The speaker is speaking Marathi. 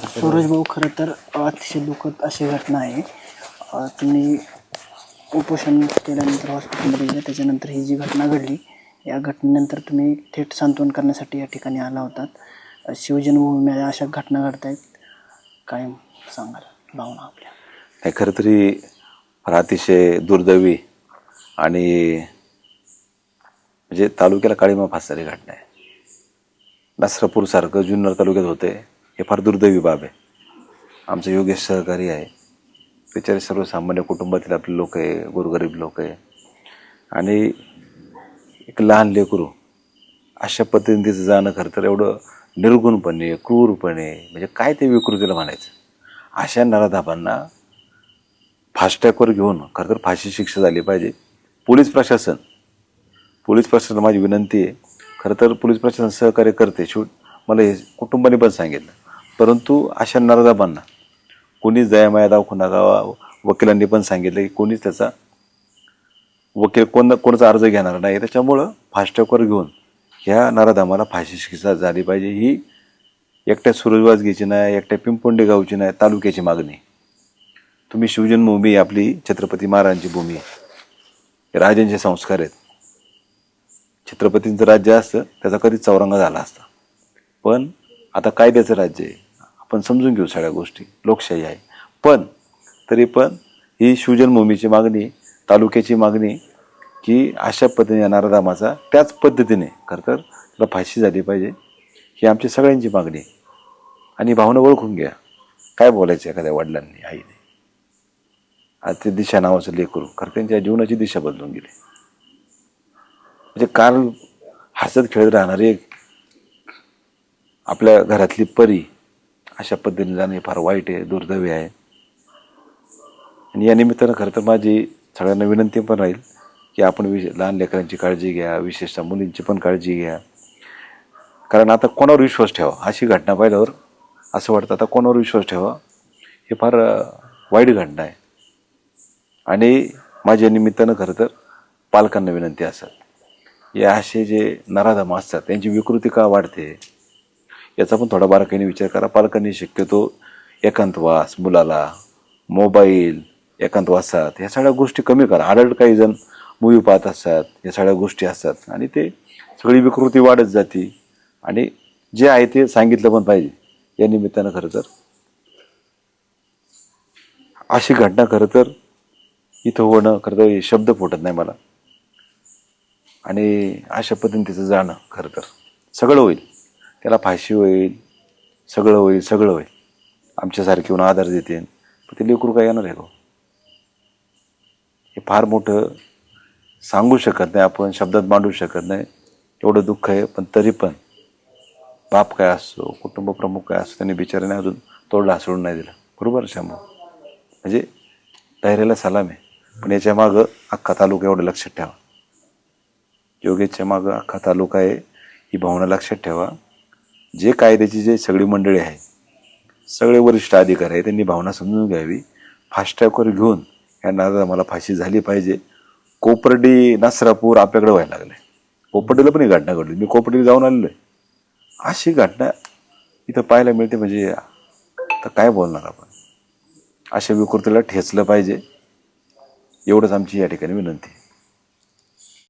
सूरज भाऊ, खरं तर अतिशय दुःखद अशी घटना आहे. तुम्ही उपोषण केल्यानंतर हॉस्पिटलमध्ये गेले, त्याच्यानंतर ही जी घटना घडली, या घटनेनंतर तुम्ही थेट सांत्वन करण्यासाठी या ठिकाणी आला होतात. शिवजन्मभूमीमध्ये अशा घटना घडत आहेत, काय सांगाल भावना आपल्या? नाही, खरं तरी अतिशय दुर्दैवी आणि म्हणजे तालुक्याला काळीमा फासणारी घटना आहे. नसरापूरसारखं जुन्नर तालुक्यात होते हे फार दुर्दैवी बाब आहे. आमचं योगेश सहकारी आहे, बिचारे सर्वसामान्य कुटुंबातील आपले लोक आहे, गोरगरीब लोक आहे, आणि एक लहान लेकरू अशा पद्धतीने तिचं जाणं खरं तर एवढं निर्गुणपणे, क्रूरपणे, म्हणजे काय ते विकृतीला म्हणायचं. अशा नराधापांना फास्टॅगवर घेऊन खरं तर फाशी शिक्षा झाली पाहिजे. पोलीस प्रशासन माझी विनंती आहे, खरं तर पोलीस प्रशासन सहकार्य करते, मला हे कुटुंबाने पण सांगितलं, परंतु अशा नराधापांना कोणीच दयामाया दाखवू नका. वकिलांनी पण सांगितलं की कोणीच त्याचा वकील कोणाचा अर्ज घेणार नाही. त्याच्यामुळं फास्टॅगवर घेऊन ह्या नराधामाला फाशी शिक्षा झाली पाहिजे. ही एकट्या सुरजवाजगीची नाही, एकट्या पिंपोंडे गावची नाही, तालुक्याची मागणी. तुम्ही शिवजन्मभूमी आपली छत्रपती महाराजांची भूमी आहे, राजांचे संस्कार आहेत. छत्रपतींचं राज्य असतं त्याचा कधीच चौरंगा झाला असता, पण आता कायद्याचं राज्य आहे, आपण समजून घेऊ सगळ्या गोष्टी, लोकशाही आहे. पण तरी पण ही शिवजन्मभूमीची मागणी, तालुक्याची मागणी की अशा पद्धतीने नराधामाचा त्याच पद्धतीने खरं तर त्याला फाशी झाली पाहिजे, ही आमची सगळ्यांची मागणी आहे. आणि भावना ओळखून घ्या, काय बोलायचं एखाद्या वडिलांनी, आईने. आज ते दिशा नावाचं लेकरू खरं त्यांच्या जीवनाची दिशा बदलून गेली. म्हणजे काल हसत खेळत राहणारी एक आपल्या घरातली परी अशा पद्धतीने जाणे फार वाईट आहे, दुर्दैवी आहे. आणि या निमित्तानं खरं तर माझी सगळ्यांना विनंती पण राहील की आपण लहान लेकरांची काळजी घ्या, विशेषतः मुलींची पण काळजी घ्या. कारण आता कोणावर विश्वास ठेवा, अशी घटना पाहिल्यावर असं वाटतं आता कोणावर विश्वास ठेवा, हे फार वाईट घटना आहे. आणि माझ्या निमित्तानं खरं तर पालकांना विनंती असेल, या असे जे नराधम असतात त्यांची विकृती का वाढते याचा पण थोडा बारकाईने विचार करा. पालकांनी शक्यतो एकांतवास, मुलाला मोबाईल, एकांतवासात ह्या सगळ्या गोष्टी कमी करा. अडल्ट काही जण मूवी पाहत असतात, या सगळ्या गोष्टी असतात आणि ते सगळी विकृती वाढत जाते. आणि जे आहे ते सांगितलं पण पाहिजे. या निमित्तानं खरं तर अशी घटना खरं तर इथं होणं खरं तर शब्द फुटत नाही मला. आणि अशा पद्धतीने तिचं जाणं खरं तर सगळं होईल, त्याला फाशी होईल, सगळं होईल. आमच्यासारखे होऊन आधार देते, पण ते लेकरू काय येणार आहे? हे फार मोठं सांगू शकत नाही, आपण शब्दात मांडू शकत नाही, एवढं दुःख आहे. पण तरी पण बाप काय असतो, कुटुंब प्रमुख काय असतो, त्यांनी बिचाराने अजून तोडला हसळून नाही दिला. बरोबर शंभू, म्हणजे धैर्याला सलाम आहे. पण याच्या मागं अख्खा तालुका एवढं लक्षात ठेवा, योगेशच्या मागं अख्खा तालुका आहे, ही भावना लक्षात ठेवा. जे कायद्याची जे सगळी मंडळी आहे, सगळे वरिष्ठ अधिकारी आहे, त्यांनी भावना समजून घ्यावी. फास्टॅगवर घेऊन ह्या नराधमाला फाशी झाली पाहिजे. कोपर्डी, नसरापूर आपल्याकडे व्हायला लागले. कोपर्डीला पण ही घटना घडली, मी कोपर्डीला जाऊन आलेलो आहे. अशी घटना इथं पाहायला मिळते, म्हणजे आता काय बोलणार आपण. अशा विकृतीला ठेचलं पाहिजे, एवढंच आमची या ठिकाणी विनंती.